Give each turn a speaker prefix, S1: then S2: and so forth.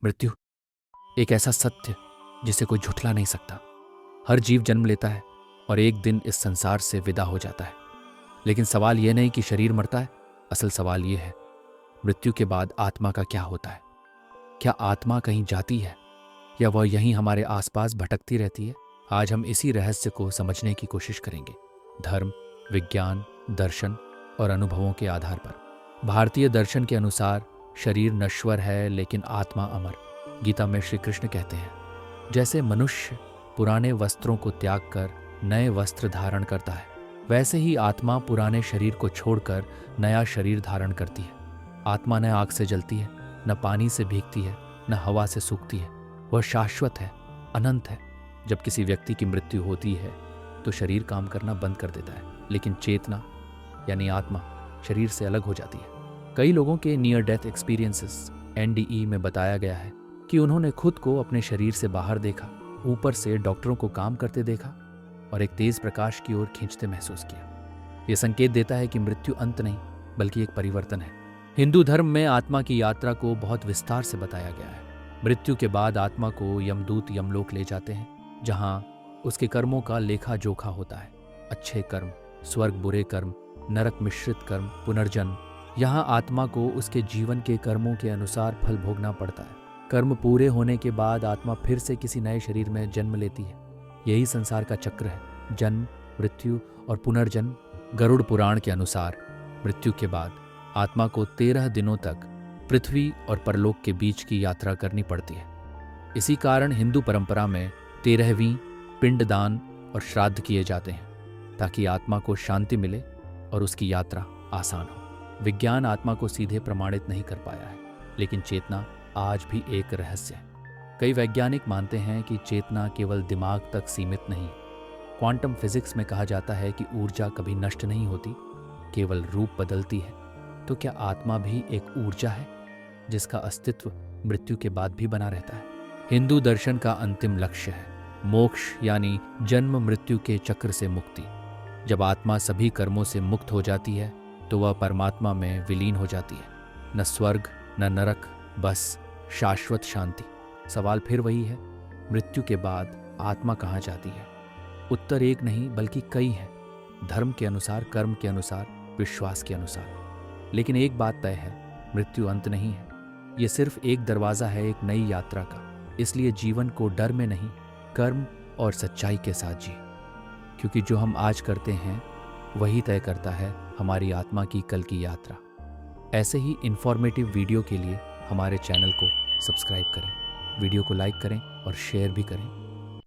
S1: मृत्यु एक ऐसा सत्य जिसे कोई झुठला नहीं सकता। हर जीव जन्म लेता है और एक दिन इस संसार से विदा हो जाता है। लेकिन सवाल यह नहीं कि शरीर मरता है, असल सवाल यह है, मृत्यु के बाद आत्मा का क्या होता है? क्या आत्मा कहीं जाती है या वह यहीं हमारे आसपास भटकती रहती है? आज हम इसी रहस्य को समझने की कोशिश करेंगे, धर्म, विज्ञान, दर्शन और अनुभवों के आधार पर। भारतीय दर्शन के अनुसार शरीर नश्वर है लेकिन आत्मा अमर। गीता में श्री कृष्ण कहते हैं, जैसे मनुष्य पुराने वस्त्रों को त्याग कर नए वस्त्र धारण करता है, वैसे ही आत्मा पुराने शरीर को छोड़कर नया शरीर धारण करती है। आत्मा न आग से जलती है, न पानी से भीगती है, न हवा से सूखती है। वह शाश्वत है, अनंत है। जब किसी व्यक्ति की मृत्यु होती है तो शरीर काम करना बंद कर देता है, लेकिन चेतना यानी आत्मा शरीर से अलग हो जाती है। कई लोगों के नियर डेथ एक्सपीरियंसेस NDE में बताया गया है कि उन्होंने खुद को अपने शरीर से बाहर देखा, ऊपर से डॉक्टरों को काम करते देखा और एक तेज प्रकाश की ओर खींचते महसूस किया। यह संकेत देता है कि मृत्यु अंत नहीं बल्कि एक परिवर्तन है। हिंदू धर्म में आत्मा की यात्रा को बहुत विस्तार से बताया गया है। मृत्यु के बाद आत्मा को यमदूत यमलोक ले जाते हैं, जहां उसके कर्मों का लेखा जोखा होता है। अच्छे कर्म, स्वर्ग, बुरे कर्म, नरक मिश्रित कर्म, पुनर्जन्म। यहाँ आत्मा को उसके जीवन के कर्मों के अनुसार फल भोगना पड़ता है। कर्म पूरे होने के बाद आत्मा फिर से किसी नए शरीर में जन्म लेती है। यही संसार का चक्र है, जन्म, मृत्यु और पुनर्जन्म। गरुड़ पुराण के अनुसार मृत्यु के बाद आत्मा को 13 दिनों तक पृथ्वी और परलोक के बीच की यात्रा करनी पड़ती है। इसी कारण हिंदू परंपरा में 13वीं पिंडदान और श्राद्ध किए जाते हैं, ताकि आत्मा को शांति मिले और उसकी यात्रा आसान हो। विज्ञान आत्मा को सीधे प्रमाणित नहीं कर पाया है, लेकिन चेतना आज भी एक रहस्य है। कई वैज्ञानिक मानते हैं कि चेतना केवल दिमाग तक सीमित नहीं। क्वांटम फिजिक्स में कहा जाता है कि ऊर्जा कभी नष्ट नहीं होती, केवल रूप बदलती है। तो क्या आत्मा भी एक ऊर्जा है जिसका अस्तित्व मृत्यु के बाद भी बना रहता है? हिंदू दर्शन का अंतिम लक्ष्य है मोक्ष, यानी जन्म मृत्यु के चक्र से मुक्ति। जब आत्मा सभी कर्मों से मुक्त हो जाती है तो वह परमात्मा में विलीन हो जाती है। न स्वर्ग न नरक, बस शाश्वत शांति। सवाल फिर वही है, मृत्यु के बाद आत्मा कहाँ जाती है? उत्तर एक नहीं बल्कि कई हैं, धर्म के अनुसार, कर्म के अनुसार, विश्वास के अनुसार। लेकिन एक बात तय है, मृत्यु अंत नहीं है। यह सिर्फ एक दरवाजा है एक नई यात्रा का। इसलिए जीवन को डर में नहीं, कर्म और सच्चाई के साथ जी, क्योंकि जो हम आज करते हैं वही तय करता है हमारी आत्मा की कल की यात्रा। ऐसे ही इंफॉर्मेटिव वीडियो के लिए हमारे चैनल को सब्सक्राइब करें, वीडियो को लाइक करें और शेयर भी करें।